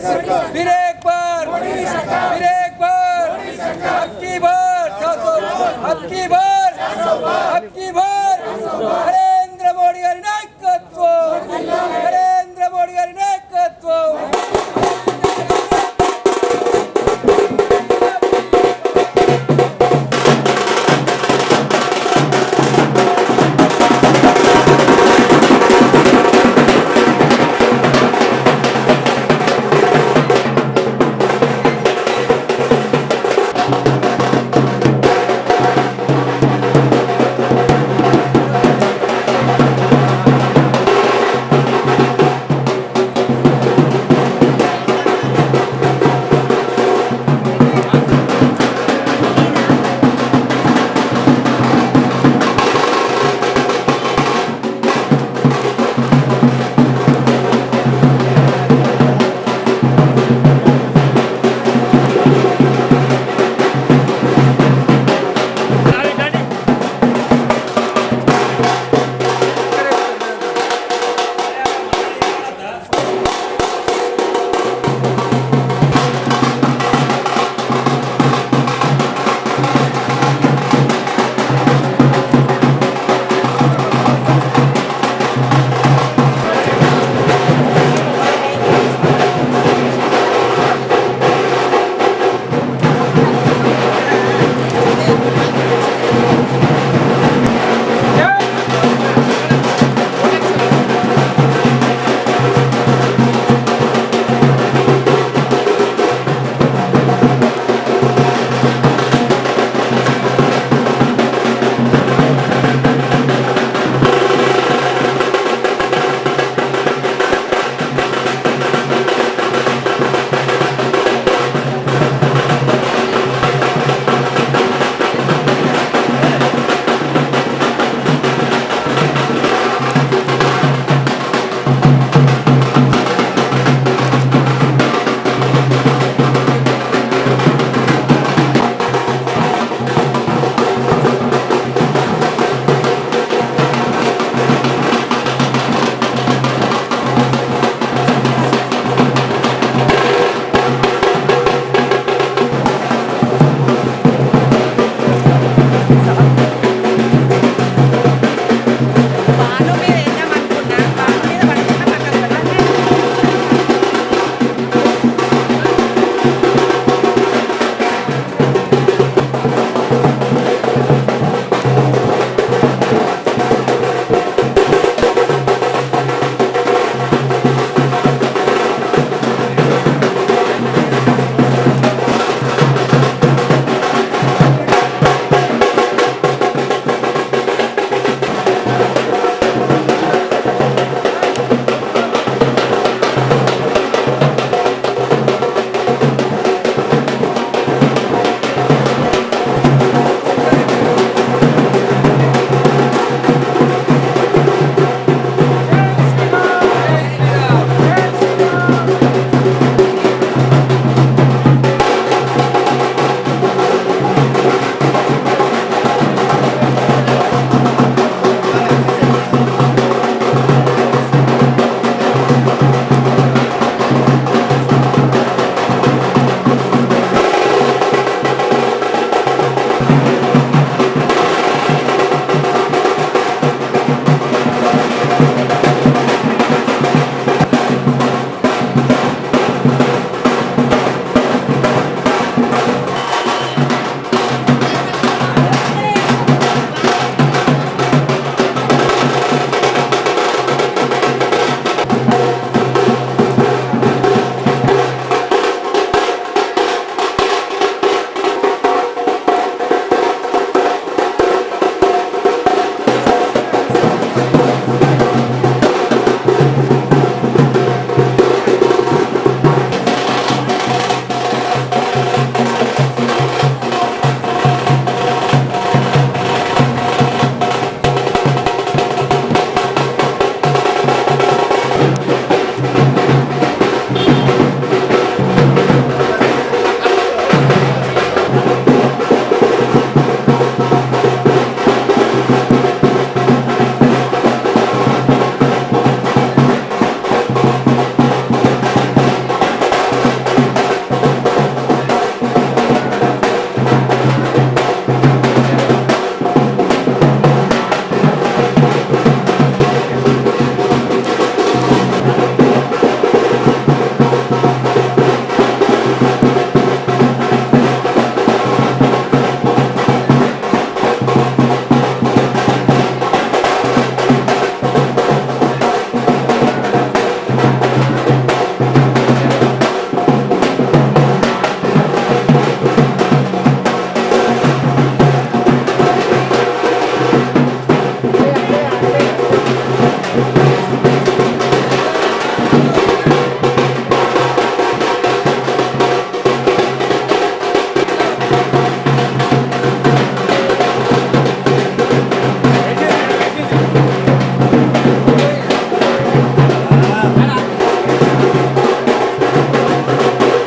फिर एक बार अब की बार नरेंद्र मोदी गारी नायकत्व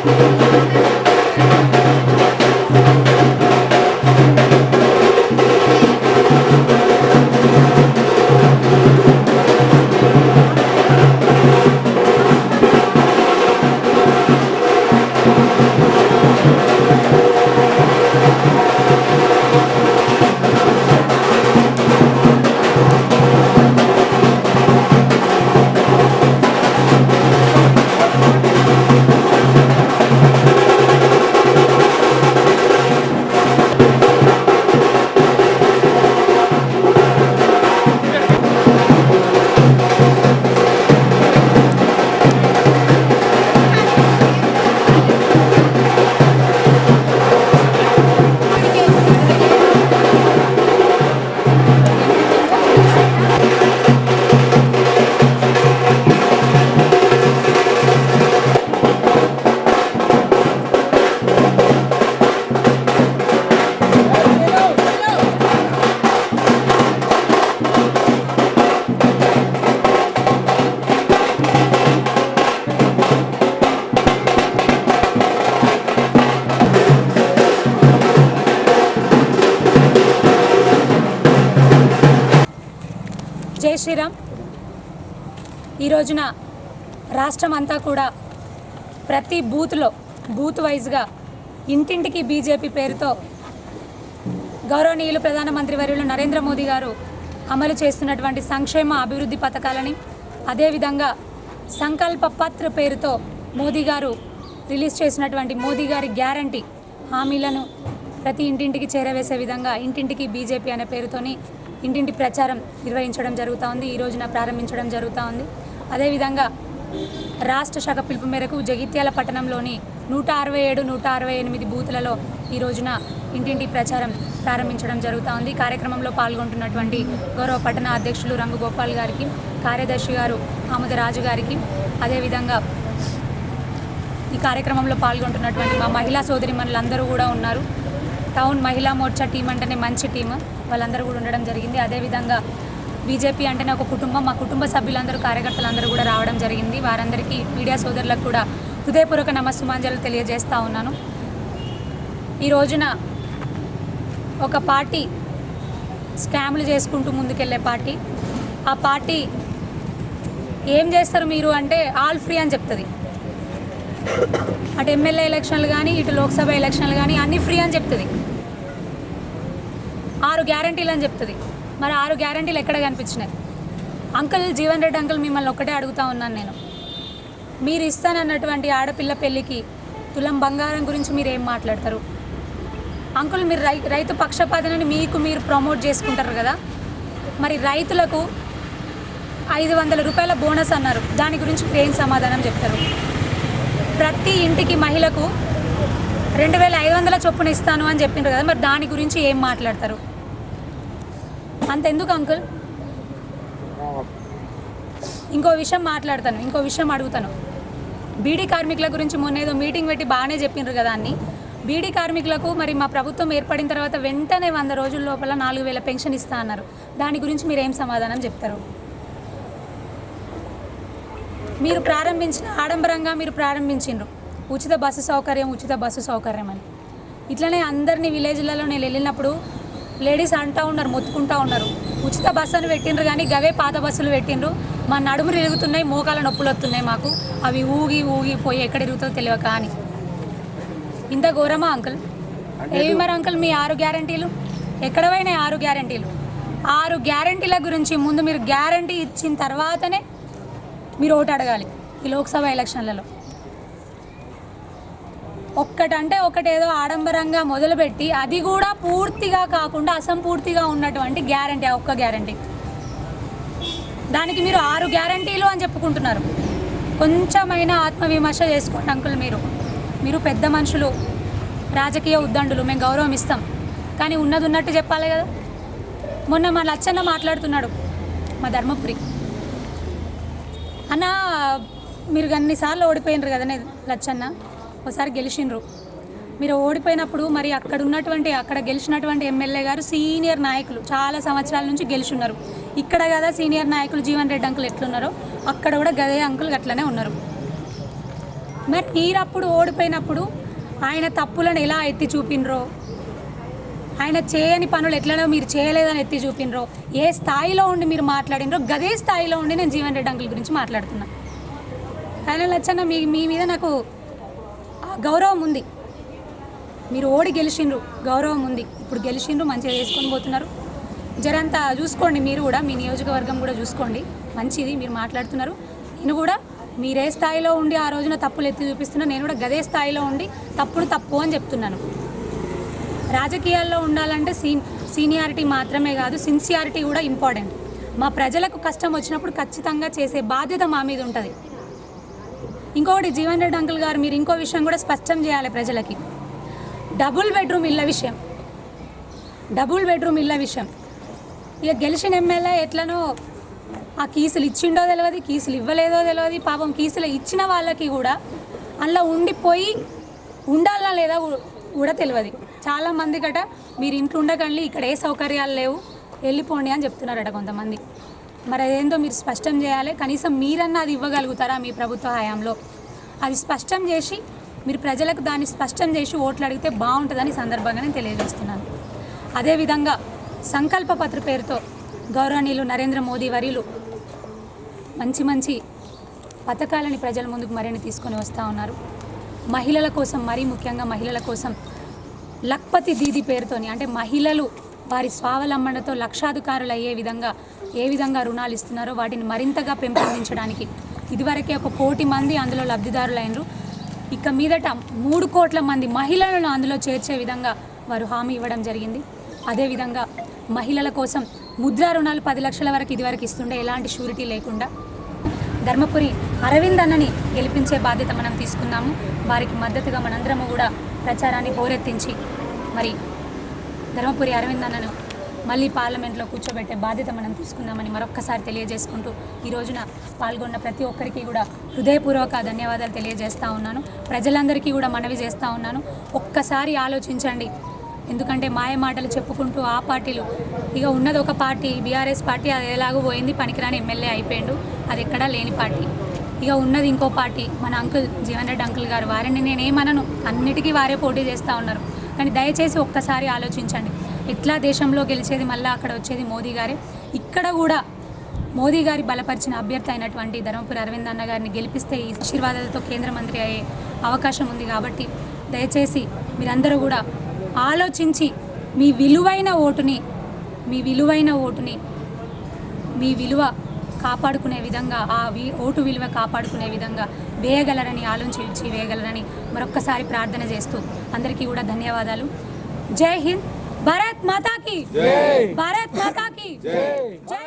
జై శ్రీరామ్. ఈ రోజున రాష్ట్రం అంతా కూడా ప్రతి బూత్ వైజ్గా ఇంటింటికి బీజేపీ పేరుతో గౌరవనీయులు ప్రధానమంత్రి వర్యులు నరేంద్ర మోదీ గారు అమలు చేస్తున్నటువంటి సంక్షేమ అభివృద్ధి పథకాలని, అదేవిధంగా సంకల్ప పత్ర పేరుతో మోదీ గారు రిలీజ్ చేసినటువంటి మోదీ గారి గ్యారంటీ హామీలను ప్రతి ఇంటింటికి చేరవేసే విధంగా ఇంటింటికి బీజేపీ అనే పేరుతోని ఇంటింటి ప్రచారం నిర్వహించడం జరుగుతూ ఉంది. ఈ రోజున ప్రారంభించడం జరుగుతూ ఉంది. అదేవిధంగా రాష్ట్ర శాఖ పిలుపు మేరకు జగిత్యాల పట్టణంలోని 167, 168 బూతులలో ఈ రోజున ఇంటింటి ప్రచారం ప్రారంభించడం జరుగుతూ ఉంది. కార్యక్రమంలో పాల్గొంటున్నటువంటి గౌరవ పట్టణ అధ్యక్షులు రంగు గోపాల్ గారికి, కార్యదర్శి గారు ఆముద రాజు గారికి, అదేవిధంగా ఈ కార్యక్రమంలో పాల్గొంటున్నటువంటి మా మహిళా సోదరిమణులందరూ కూడా ఉన్నారు. టౌన్ మహిళా మోర్చా టీం అంటేనే మంచి టీము, వాళ్ళందరూ కూడా ఉండడం జరిగింది. అదేవిధంగా బీజేపీ అంటేనే ఒక కుటుంబం, మా కుటుంబ సభ్యులందరూ, కార్యకర్తలందరూ కూడా రావడం జరిగింది. వారందరికీ, మీడియా సోదరులకు కూడా హృదయపూర్వక నమస్సుమాంజలు తెలియజేస్తూ ఉన్నాను. ఈ రోజున ఒక పార్టీ స్కామ్లు చేసుకుంటూ ముందుకెళ్ళే పార్టీ, ఆ పార్టీ ఏం చేస్తారు మీరు అంటే ఆల్ ఫ్రీ అని చెప్తుంది. అటు ఎమ్మెల్యే ఎలక్షన్లు కానీ, ఇటు లోక్సభ ఎలక్షన్లు కానీ అన్నీ ఫ్రీ అని చెప్తుంది. 6 గ్యారంటీలు అని చెప్తుంది. మరి 6 గ్యారంటీలు ఎక్కడ కనిపించినాయి? అంకుల్ జీవన్ రెడ్డి అంకుల్, మిమ్మల్ని ఒక్కటే అడుగుతూ ఉన్నాను నేను, మీరు ఇస్తానన్నటువంటి ఆడపిల్ల పెళ్ళికి తులం బంగారం గురించి మీరు ఏం మాట్లాడతారు? అంకుల్, మీరు రైతు పక్షపాతనని మీరు ప్రమోట్ చేసుకుంటారు కదా, మరి రైతులకు 500 రూపాయల బోనస్ అన్నారు, దాని గురించి మీరు ఏం సమాధానం చెప్తారు? ప్రతి ఇంటికి మహిళకు 2500 చొప్పున ఇస్తాను అని చెప్పిండ్రు కదా, మరి దాని గురించి ఏం మాట్లాడతారు? అంతెందుకు అంకుల్, ఇంకో విషయం అడుగుతాను. బీడీ కార్మికుల గురించి మొన్న ఏదో మీటింగ్ పెట్టి బాగానే చెప్పిండ్రు కదా అన్ని. బీడీ కార్మికులకు మరి మా ప్రభుత్వం ఏర్పడిన తర్వాత వెంటనే 100 రోజుల లోపల 4000 పెన్షన్ ఇస్తా అన్నారు, దాని గురించి మీరు ఏం సమాధానం చెప్తారు? మీరు ఆడంబరంగా మీరు ప్రారంభించిండ్రు ఉచిత బస్సు సౌకర్యం అని. ఇట్లనే అందరినీ విలేజ్లలో నేను వెళ్ళినప్పుడు లేడీస్ అంటూ ఉన్నారు, మొత్తుకుంటూ ఉన్నారు, ఉచిత బస్సు అని పెట్టిండ్రు కానీ గవే పాత బస్సులు పెట్టిండ్రు, మా నడుములు ఇరుగుతున్నాయి, మోకాల నొప్పులు వస్తున్నాయి మాకు, అవి ఊగిపోయి ఎక్కడ ఇరుగుతుందో తెలియక అని. ఇంత ఘోరమా అంకుల్? ఏవి మరి అంకుల్ మీ 6 గ్యారంటీలు? ఎక్కడ పోయినాయి 6 గ్యారంటీలు? 6 గ్యారంటీల గురించి ముందు మీరు గ్యారంటీ ఇచ్చిన తర్వాతనే మీరు ఓటు అడగాలి ఈ లోక్సభ ఎలక్షన్లలో. ఒక్కటంటే ఒకటేదో ఆడంబరంగా మొదలుపెట్టి అది కూడా పూర్తిగా కాకుండా అసంపూర్తిగా ఉన్నటువంటి గ్యారంటీ, ఆ ఒక్క గ్యారంటీ, దానికి మీరు 6 గ్యారంటీలు అని చెప్పుకుంటున్నారు. కొంచెమైనా ఆత్మవిమర్శ చేసుకోండి అంకుల్. మీరు పెద్ద మనుషులు, రాజకీయ ఉద్దండులు, మేము గౌరవం ఇస్తాం, కానీ ఉన్నది ఉన్నట్టు చెప్పాలి కదా. మొన్న మా లచ్చన్న మాట్లాడుతున్నాడు, మా ధర్మపురి అన్న, మీరు అన్నిసార్లు ఓడిపోయినరు కదనే లచ్చన్న, ఒకసారి గెలిచిండ్రు. మీరు ఓడిపోయినప్పుడు మరి అక్కడ గెలిచినటువంటి ఎమ్మెల్యే గారు సీనియర్ నాయకులు, చాలా సంవత్సరాల నుంచి గెలిచున్నారు. ఇక్కడ కదా సీనియర్ నాయకులు జీవన్ రెడ్డి అంకుల్ ఎట్లున్నారో అక్కడ కూడా గదే అంకుల్ అట్లనే ఉన్నారు. మరి మీరప్పుడు ఓడిపోయినప్పుడు ఆయన తప్పులను ఎలా ఎత్తి చూపినరో, ఆయన చేయని పనులు ఎట్లనో మీరు చేయలేదని ఎత్తి చూపినరో, ఏ స్థాయిలో ఉండి మీరు మాట్లాడినరో గదే స్థాయిలో ఉండి నేను జీవన్ రెడ్డి అంకుల్ గురించి మాట్లాడుతున్నా. కానీ లచ్చన్న మీ మీద నాకు గౌరవం ఉంది. మీరు ఓడి గెలిచిండ్రు, గౌరవం ఉంది. ఇప్పుడు గెలిచిండ్రు, మంచిగా చేసుకొని పోతున్నారు. జరంతా చూసుకోండి, మీరు కూడా మీ నియోజకవర్గం కూడా చూసుకోండి. మంచిది మీరు మాట్లాడుతున్నారు. నేను కూడా మీరే స్థాయిలో ఉండి ఆ రోజున తప్పులు ఎత్తి చూపిస్తున్నా, నేను కూడా గదే స్థాయిలో ఉండి తప్పు అని చెప్తున్నాను. రాజకీయాల్లో ఉండాలంటే సీనియారిటీ మాత్రమే కాదు, సిన్సియారిటీ కూడా ఇంపార్టెంట్. మా ప్రజలకు కష్టం వచ్చినప్పుడు ఖచ్చితంగా చేసే బాధ్యత మా మీద ఉంటుంది. ఇంకొకటి జీవన్ రెడ్డి అంకుల్ గారు, మీరు ఇంకో విషయం కూడా స్పష్టం చేయాలి ప్రజలకి. డబుల్ బెడ్రూమ్ ఇళ్ళ విషయం ఇక గెలిచిన ఎమ్మెల్యే ఎట్లనో ఆ కీసులు ఇచ్చిండో తెలియదు, కీసులు ఇవ్వలేదో తెలియదు. పాపం కీసులు ఇచ్చిన వాళ్ళకి కూడా అందులో ఉండిపోయి ఉండాలన్నా లేదా కూడా తెలియదు. చాలామంది గట మీరు ఇంట్లో ఉండకండి, ఇక్కడ ఏ సౌకర్యాలు లేవు, వెళ్ళిపోండి అని చెప్తున్నారట కొంతమంది. మరి అదేందో మీరు స్పష్టం చేయాలి. కనీసం మీరన్నా అది ఇవ్వగలుగుతారా మీ ప్రభుత్వ హయాంలో? అది స్పష్టం చేసి మీరు ప్రజలకు దాన్ని స్పష్టం చేసి ఓట్లు అడిగితే బాగుంటుందని సందర్భంగా నేను తెలియజేస్తున్నాను. అదేవిధంగా సంకల్ప పత్ర పేరుతో గౌరవనీయులు నరేంద్ర మోదీ వర్యులు మంచి పథకాలని ప్రజల ముందుకు మరిన్ని తీసుకొని వస్తూ ఉన్నారు. మహిళల కోసం, మరీ ముఖ్యంగా మహిళల కోసం లక్పతి దీది పేరుతోని, అంటే మహిళలు వారి స్వావలంబనతో లక్షాధికారులు అయ్యే విధంగా ఏ విధంగా రుణాలు ఇస్తున్నారో వాటిని మరింతగా పెంపొందించడానికి ఇదివరకే 1 కోటి మంది అందులో లబ్ధిదారులైనరు. ఇక మీదట 3 కోట్ల మంది మహిళలను అందులో చేర్చే విధంగా వారు హామీ ఇవ్వడం జరిగింది. అదేవిధంగా మహిళల కోసం ముద్రా రుణాలు 10 లక్షల వరకు ఇదివరకు ఇస్తుండే, ఎలాంటి షూరిటీ లేకుండా. ధర్మపురి అరవింద్ అన్నని గెలిపించే బాధ్యత మనం తీసుకుందాము. వారికి మద్దతుగా మనందరము కూడా ప్రచారాన్ని హోరెత్తించి మరి ధర్మపురి అరవింద్ అన్నను మళ్ళీ పార్లమెంట్లో కూర్చోబెట్టే బాధ్యత మనం తీసుకుందామని మరొక్కసారి తెలియజేసుకుంటూ ఈ రోజున పాల్గొన్న ప్రతి ఒక్కరికి కూడా హృదయపూర్వక ధన్యవాదాలు తెలియజేస్తూ ఉన్నాను. ప్రజలందరికీ కూడా మనవి చేస్తూ ఉన్నాను, ఒక్కసారి ఆలోచించండి. ఎందుకంటే మాయ మాటలు చెప్పుకుంటూ ఆ పార్టీలు, ఇక ఉన్నది ఒక పార్టీ బీఆర్ఎస్ పార్టీ, అది ఎలాగో పోయింది, పనికిరాని ఎమ్మెల్యే అయిపోయిండు, అది ఎక్కడా లేని పార్టీ. ఇక ఉన్నది ఇంకో పార్టీ, మన అంకుల్ జీవన్ రెడ్డి అంకుల్ గారు. వారిని నేనేమనను, అన్నిటికీ వారే పోటీ చేస్తూ ఉన్నారు. కానీ దయచేసి ఒక్కసారి ఆలోచించండి. ఎట్లా దేశంలో గెలిచేది మళ్ళీ అక్కడ వచ్చేది మోదీ గారే. ఇక్కడ కూడా మోదీ గారి బలపరిచిన అభ్యర్థి అయినటువంటి ధర్మపురి అరవింద్ అన్న గారిని గెలిపిస్తే ఈ ఆశీర్వాదాలతో కేంద్ర మంత్రి అయ్యే అవకాశం ఉంది. కాబట్టి దయచేసి మీరందరూ కూడా ఆలోచించి మీ విలువైన ఓటుని మీ విలువ కాపాడుకునే విధంగా, ఆ ఓటు విలువ కాపాడుకునే విధంగా వేయగలరని ఆలోచించి వేయగలరని మరొక్కసారి ప్రార్థన చేస్తూ అందరికీ కూడా ధన్యవాదాలు. జై హింద్, భారత్ మాతా కీ జై.